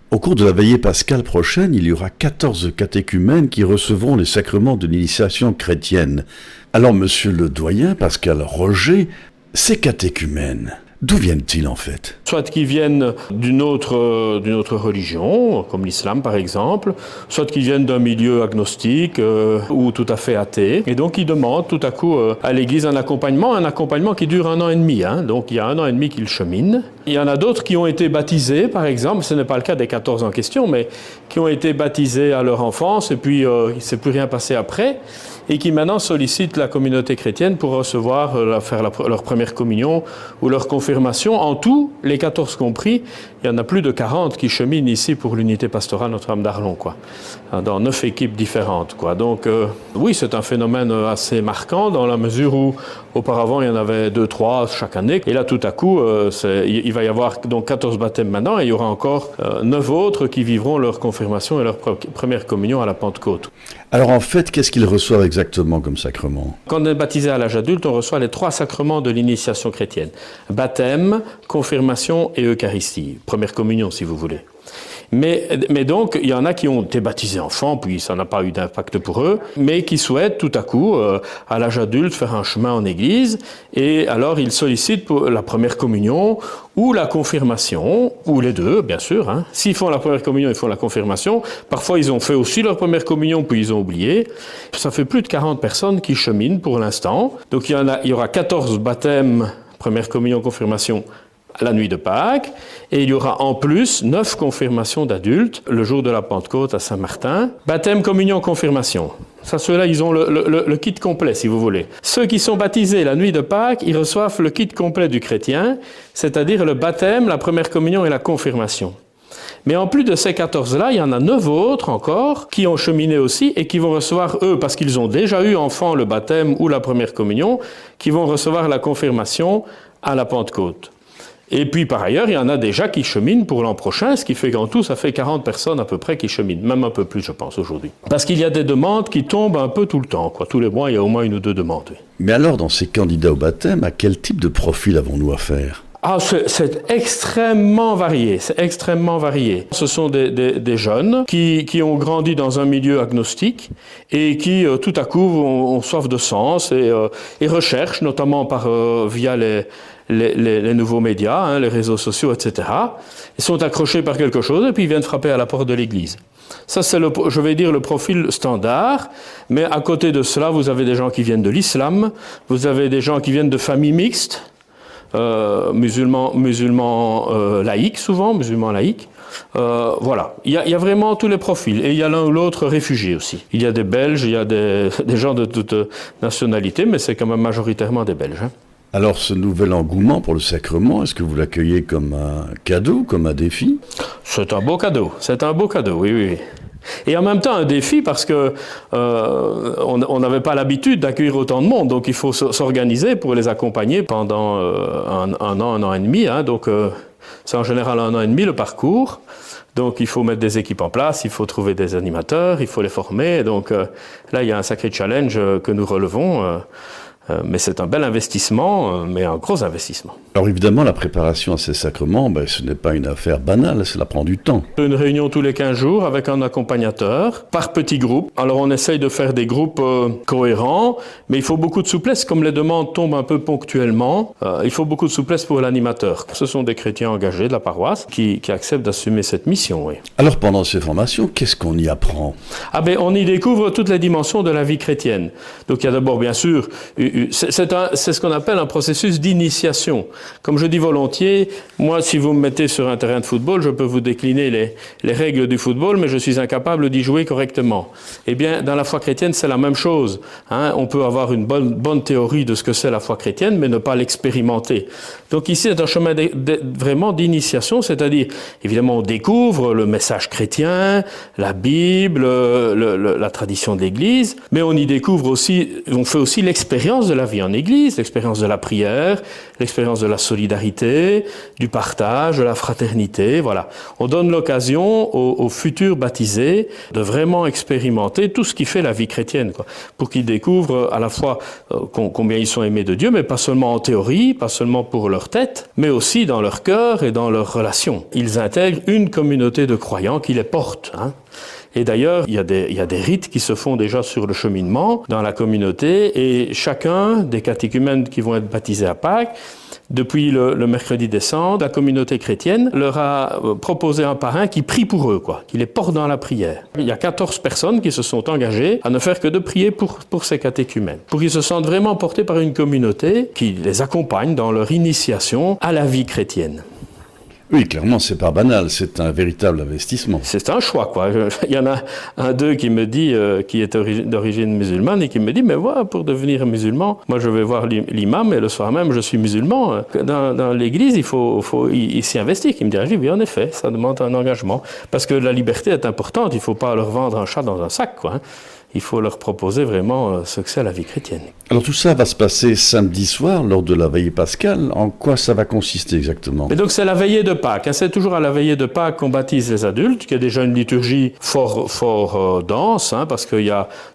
Au cours de la veillée pascale prochaine, il y aura 14 catéchumènes qui recevront les sacrements de l'initiation chrétienne. Alors, monsieur le doyen Pascal Roger, ces catéchumènes, d'où viennent-ils en fait? Soit qu'ils viennent d'une autre religion, comme l'islam par exemple, soit qu'ils viennent d'un milieu agnostique ou tout à fait athée. Et donc ils demandent tout à coup à l'Église un accompagnement qui dure 1 an et demi. Donc il y a 1 an et demi qu'ils cheminent. Il y en a d'autres qui ont été baptisés, par exemple, ce n'est pas le cas des 14 en question, mais qui ont été baptisés à leur enfance et puis il ne s'est plus rien passé après, et qui maintenant sollicitent la communauté chrétienne pour recevoir, faire leur première communion ou leur confirmation. En tout, les 14 compris, il y en a plus de 40 qui cheminent ici pour l'unité pastorale Notre-Dame d'Arlon, dans 9 équipes différentes, Donc oui, c'est un phénomène assez marquant dans la mesure où auparavant il y en avait 2-3 chaque année, et là tout à coup il va y avoir donc 14 baptêmes maintenant, et il y aura encore 9 autres qui vivront leur confirmation et leur première communion à la Pentecôte. Alors en fait, qu'est-ce qu'ils reçoivent exactement comme sacrement? Quand on est baptisé à l'âge adulte, on reçoit les 3 sacrements de l'initiation chrétienne. Baptême, confirmation et Eucharistie. Première communion, si vous voulez. Mais donc, il y en a qui ont été baptisés enfants, puis ça n'a pas eu d'impact pour eux, mais qui souhaitent tout à coup, à l'âge adulte, faire un chemin en Église, et alors ils sollicitent pour la première communion, ou la confirmation, ou les deux, bien sûr. S'ils font la première communion, ils font la confirmation. Parfois, ils ont fait aussi leur première communion, puis ils ont oublié. Ça fait plus de 40 personnes qui cheminent pour l'instant. Donc, il y aura 14 baptêmes, première communion, confirmation, la nuit de Pâques, et il y aura en plus 9 confirmations d'adultes le jour de la Pentecôte à Saint-Martin. Baptême, communion, confirmation. Ça, ceux-là, ils ont le kit complet, si vous voulez. Ceux qui sont baptisés la nuit de Pâques, ils reçoivent le kit complet du chrétien, c'est-à-dire le baptême, la première communion et la confirmation. Mais en plus de ces 14-là, il y en a 9 autres encore qui ont cheminé aussi et qui vont recevoir, eux, parce qu'ils ont déjà eu enfant le baptême ou la première communion, qui vont recevoir la confirmation à la Pentecôte. Et puis, par ailleurs, il y en a déjà qui cheminent pour l'an prochain, ce qui fait qu'en tout, ça fait 40 personnes à peu près qui cheminent, même un peu plus, je pense, aujourd'hui. Parce qu'il y a des demandes qui tombent un peu tout le temps, Tous les mois, il y a au moins 1 ou 2 demandes. Oui. Mais alors, dans ces candidats au baptême, à quel type de profil avons-nous affaire? C'est extrêmement varié, Ce sont des jeunes qui ont grandi dans un milieu agnostique et qui, tout à coup, ont soif de sens et recherchent, notamment via les nouveaux médias, les réseaux sociaux, etc. Ils sont accrochés par quelque chose et puis ils viennent frapper à la porte de l'Église. Ça, c'est le profil standard, mais à côté de cela, vous avez des gens qui viennent de l'islam, vous avez des gens qui viennent de familles mixtes, musulmans laïcs souvent, musulmans laïcs. Voilà, il y a vraiment tous les profils. Et il y a l'un ou l'autre réfugiés aussi. Il y a des Belges, il y a des gens de toutes nationalités, mais c'est quand même majoritairement des Belges. Alors ce nouvel engouement pour le sacrement, est-ce que vous l'accueillez comme un cadeau, comme un défi? C'est un beau cadeau, oui. Et en même temps un défi parce que on n'avait pas l'habitude d'accueillir autant de monde, donc il faut s'organiser pour les accompagner pendant un an et demi. Donc c'est en général 1 an et demi le parcours. Donc il faut mettre des équipes en place, il faut trouver des animateurs, il faut les former. Donc là il y a un sacré challenge que nous relevons. Mais c'est un bel investissement, mais un gros investissement. Alors évidemment, la préparation à ces sacrements, ce n'est pas une affaire banale, cela prend du temps. Une réunion tous les 15 jours avec un accompagnateur, par petits groupes. Alors on essaye de faire des groupes cohérents, mais il faut beaucoup de souplesse, comme les demandes tombent un peu ponctuellement. Il faut beaucoup de souplesse pour l'animateur. Ce sont des chrétiens engagés de la paroisse qui acceptent d'assumer cette mission, oui. Alors pendant ces formations, qu'est-ce qu'on y apprend? On y découvre toutes les dimensions de la vie chrétienne. Donc il y a d'abord, bien sûr, c'est ce qu'on appelle un processus d'initiation. Comme je dis volontiers, moi, si vous me mettez sur un terrain de football, je peux vous décliner les règles du football, mais je suis incapable d'y jouer correctement. Eh bien, dans la foi chrétienne, c'est la même chose. On peut avoir une bonne théorie de ce que c'est la foi chrétienne, mais ne pas l'expérimenter. Donc ici, c'est un chemin vraiment d'initiation, c'est-à-dire, évidemment, on découvre le message chrétien, la Bible, la tradition de l'Église, mais on y découvre aussi, on fait aussi l'expérience l'expérience de la vie en Église, l'expérience de la prière, l'expérience de la solidarité, du partage, de la fraternité, voilà. On donne l'occasion aux futurs baptisés de vraiment expérimenter tout ce qui fait la vie chrétienne, quoi, pour qu'ils découvrent à la fois combien ils sont aimés de Dieu, mais pas seulement en théorie, pas seulement pour leur tête, mais aussi dans leur cœur et dans leurs relations. Ils intègrent une communauté de croyants qui les porte, hein. Et d'ailleurs, il y a des rites qui se font déjà sur le cheminement dans la communauté, et chacun des catéchumènes qui vont être baptisés à Pâques, depuis le mercredi des Cendres, la communauté chrétienne leur a proposé un parrain qui prie pour eux, quoi, qui les porte dans la prière. Il y a 14 personnes qui se sont engagées à ne faire que de prier pour ces catéchumènes, pour qu'ils se sentent vraiment portés par une communauté qui les accompagne dans leur initiation à la vie chrétienne. Oui, clairement, c'est pas banal, c'est un véritable investissement. C'est un choix, quoi. Il y en a un d'eux qui me dit, qui est d'origine musulmane, et qui me dit, mais voilà, pour devenir musulman, moi je vais voir l'imam, et le soir même, je suis musulman. Dans l'église, il s'y investit. Il me dit, oui, en effet, ça demande un engagement. Parce que la liberté est importante, il ne faut pas leur vendre un chat dans un sac, quoi. Il faut leur proposer vraiment ce que c'est la vie chrétienne. Alors tout ça va se passer samedi soir, lors de la veillée pascale. En quoi ça va consister exactement ? Et donc c'est la veillée de Pâques. C'est toujours à la veillée de Pâques qu'on baptise les adultes, qui est déjà une liturgie fort dense, hein, parce que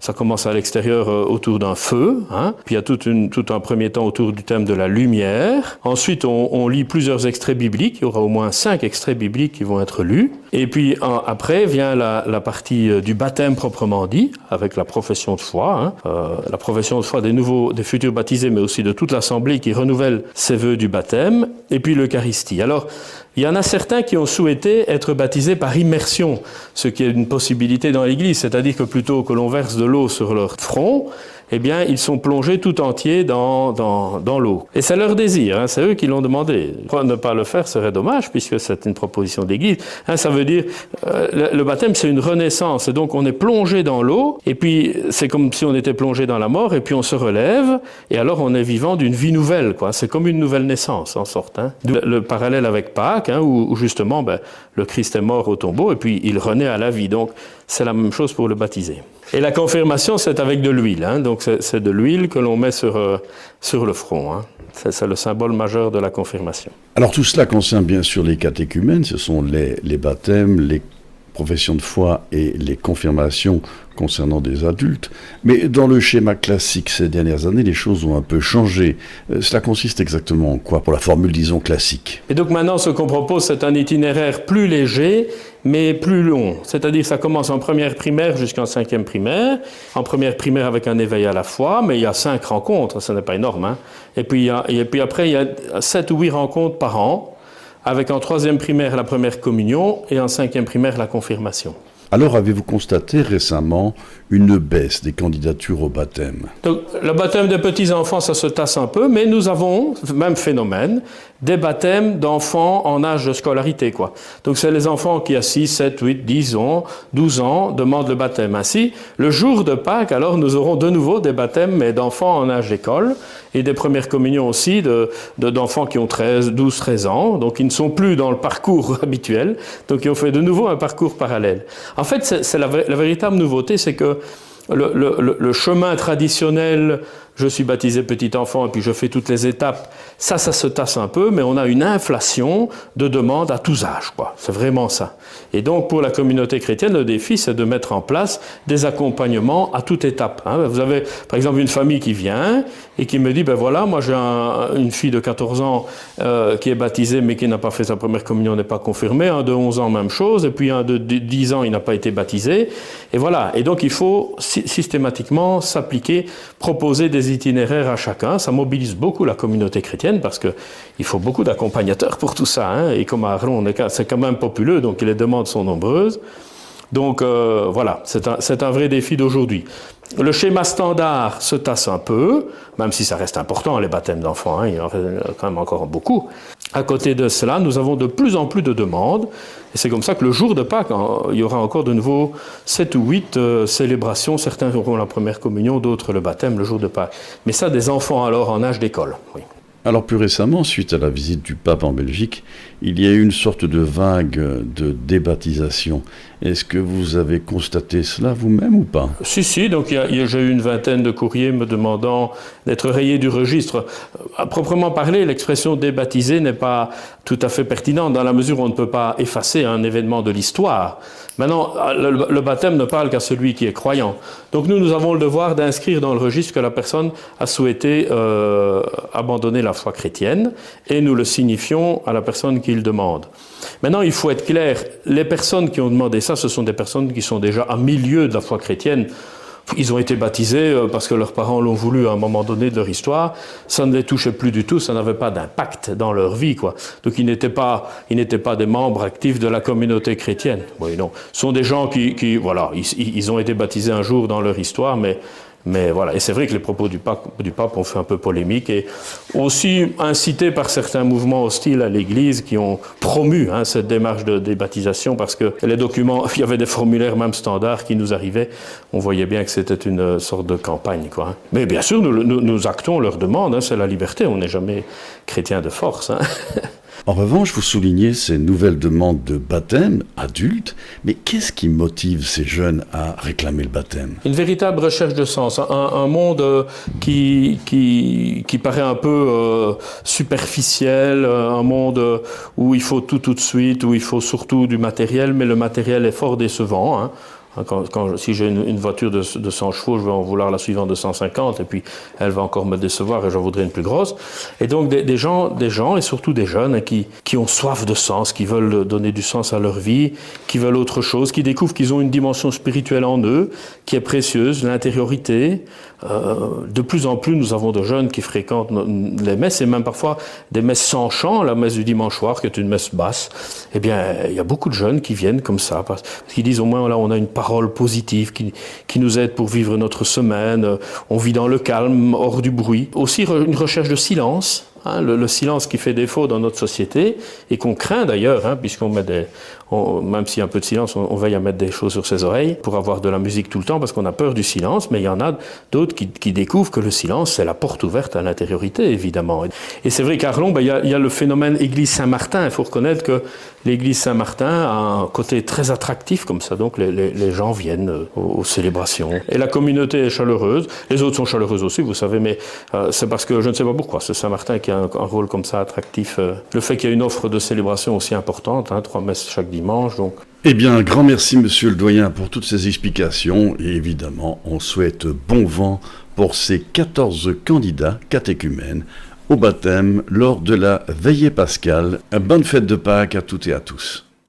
ça commence à l'extérieur autour d'un feu, hein. Puis il y a tout un premier temps autour du thème de la lumière. Ensuite, on lit plusieurs extraits bibliques. Il y aura au moins 5 extraits bibliques qui vont être lus. Et puis après vient la partie du baptême proprement dit, avec la profession de foi, hein, la profession de foi des futurs baptisés, mais aussi de toute l'assemblée qui renouvelle ses vœux du baptême, et puis l'Eucharistie. Alors, il y en a certains qui ont souhaité être baptisés par immersion, ce qui est une possibilité dans l'Église, c'est-à-dire que plutôt que l'on verse de l'eau sur leur front, eh bien, ils sont plongés tout entiers dans l'eau. Et c'est leur désir, hein, c'est eux qui l'ont demandé. Ne pas le faire serait dommage, puisque c'est une proposition d'Église. Hein, ça veut dire, le baptême, c'est une renaissance, et donc on est plongé dans l'eau, et puis c'est comme si on était plongé dans la mort, et puis on se relève, et alors on est vivant d'une vie nouvelle, quoi. C'est comme une nouvelle naissance, en sorte. Hein. Le parallèle avec Pâques, hein, où justement, le Christ est mort au tombeau, et puis il renaît à la vie. Donc, c'est la même chose pour le baptisé. Et la confirmation, c'est avec de l'huile. Hein. Donc, c'est de l'huile que l'on met sur le front. Hein. C'est le symbole majeur de la confirmation. Alors, tout cela concerne bien sûr les catéchumènes. Ce sont les baptêmes, les professions de foi et les confirmations concernant des adultes. Mais dans le schéma classique ces dernières années, les choses ont un peu changé. Cela consiste exactement en quoi, pour la formule, disons, classique ? Et donc maintenant, ce qu'on propose, c'est un itinéraire plus léger, mais plus long. C'est-à-dire, ça commence en première primaire jusqu'en 5e primaire. En première primaire avec un éveil à la foi, mais il y a 5 rencontres, ce n'est pas énorme. Hein. Et puis après, il y a 7 ou 8 rencontres par an, avec en 3e primaire la première communion et en 5e primaire la confirmation. Alors, avez-vous constaté récemment une baisse des candidatures au baptême ? Donc, le baptême des petits-enfants, ça se tasse un peu, mais nous avons, même phénomène, des baptêmes d'enfants en âge de scolarité, quoi. Donc, c'est les enfants qui, à 6, 7, 8, 10 ans, 12 ans, demandent le baptême. Ainsi, le jour de Pâques, alors, nous aurons de nouveau des baptêmes, mais d'enfants en âge d'école, et des premières communions aussi d'enfants qui ont 12, 13 ans, donc ils ne sont plus dans le parcours habituel, donc ils ont fait de nouveau un parcours parallèle. En fait, c'est la véritable nouveauté, c'est que le chemin traditionnel, je suis baptisé petit enfant et puis je fais toutes les étapes, ça se tasse un peu, mais on a une inflation de demandes à tous âges, quoi. C'est vraiment ça. Et donc, pour la communauté chrétienne, le défi, c'est de mettre en place des accompagnements à toute étape. Hein. Vous avez, par exemple, une famille qui vient et qui me dit, voilà, moi j'ai une fille de 14 ans qui est baptisée mais qui n'a pas fait sa première communion, n'est pas confirmée, un de 11 ans, même chose, et puis un de 10 ans, il n'a pas été baptisé. Et voilà. Et donc, il faut systématiquement s'appliquer, proposer des itinéraires à chacun. Ça mobilise beaucoup la communauté chrétienne parce qu'il faut beaucoup d'accompagnateurs pour tout ça. Hein. Et comme à Arlon, c'est quand même populeux, donc les demandes sont nombreuses. Donc voilà, c'est un vrai défi d'aujourd'hui. Le schéma standard se tasse un peu, même si ça reste important, les baptêmes d'enfants, hein, il y en a quand même encore beaucoup. À côté de cela, nous avons de plus en plus de demandes, et c'est comme ça que le jour de Pâques, il y aura encore de nouveau 7 ou 8 célébrations. Certains auront la première communion, d'autres le baptême le jour de Pâques. Mais ça, des enfants alors en âge d'école, oui. Alors plus récemment, suite à la visite du pape en Belgique, il y a eu une sorte de vague de débaptisation. Est-ce que vous avez constaté cela vous-même ou pas? Si, donc j'ai eu une vingtaine de courriers me demandant d'être rayé du registre. À proprement parler, l'expression débaptisé n'est pas tout à fait pertinente dans la mesure où on ne peut pas effacer un événement de l'histoire. Maintenant, le baptême ne parle qu'à celui qui est croyant. Donc nous avons le devoir d'inscrire dans le registre que la personne a souhaité abandonner la foi chrétienne et nous le signifions à la personne qui le demande. Maintenant, il faut être clair, les personnes qui ont demandé ça, ce sont des personnes qui sont déjà à milieu de la foi chrétienne. Ils ont été baptisés parce que leurs parents l'ont voulu à un moment donné de leur histoire. Ça ne les touchait plus du tout, ça n'avait pas d'impact dans leur vie, quoi. Donc ils n'étaient pas des membres actifs de la communauté chrétienne. Oui, non. Ce sont des gens qui voilà, ils ont été baptisés un jour dans leur histoire, mais voilà, et c'est vrai que les propos du pape ont fait un peu polémique et aussi incité par certains mouvements hostiles à l'Église qui ont promu cette démarche de débaptisation parce que les documents, il y avait des formulaires même standards qui nous arrivaient, on voyait bien que c'était une sorte de campagne, quoi. Mais bien sûr, nous actons leur demande, c'est la liberté, on n'est jamais chrétien de force. En revanche, vous soulignez ces nouvelles demandes de baptême adultes, mais qu'est-ce qui motive ces jeunes à réclamer le baptême? Une véritable recherche de sens, un monde qui paraît un peu superficiel, un monde où il faut tout de suite, où il faut surtout du matériel, mais le matériel est fort décevant, si j'ai une voiture de 100 chevaux, je vais en vouloir la suivante de 150 et puis elle va encore me décevoir et j'en voudrais une plus grosse. Et donc des gens et surtout des jeunes qui ont soif de sens, qui veulent donner du sens à leur vie, qui veulent autre chose, qui découvrent qu'ils ont une dimension spirituelle en eux qui est précieuse, l'intériorité. De plus en plus, nous avons de jeunes qui fréquentent les messes et même parfois des messes sans chant, la messe du dimanche soir qui est une messe basse. Eh bien, il y a beaucoup de jeunes qui viennent comme ça parce qu'ils disent au moins là on a une parole positive qui nous aide pour vivre notre semaine. On vit dans le calme, hors du bruit. Aussi une recherche de silence. Le silence qui fait défaut dans notre société et qu'on craint d'ailleurs, puisqu'on met même s'il y a un peu de silence, on veille à mettre des choses sur ses oreilles pour avoir de la musique tout le temps parce qu'on a peur du silence, mais il y en a d'autres qui découvrent que le silence, c'est la porte ouverte à l'intériorité, évidemment. Et c'est vrai qu'à Arlon, il y a le phénomène Église Saint-Martin. Il faut reconnaître que l'Église Saint-Martin a un côté très attractif comme ça, donc les gens viennent aux célébrations. Et la communauté est chaleureuse, les autres sont chaleureuses aussi, vous savez, mais c'est parce que je ne sais pas pourquoi, c'est Saint-Martin qui a un rôle comme ça attractif. Le fait qu'il y ait une offre de célébration aussi importante, 3 messes chaque dimanche, donc... Eh bien, un grand merci, monsieur le doyen, pour toutes ces explications. Et évidemment, on souhaite bon vent pour ces 14 candidats catéchumènes au baptême lors de la veillée pascale. Bonne fête de Pâques à toutes et à tous.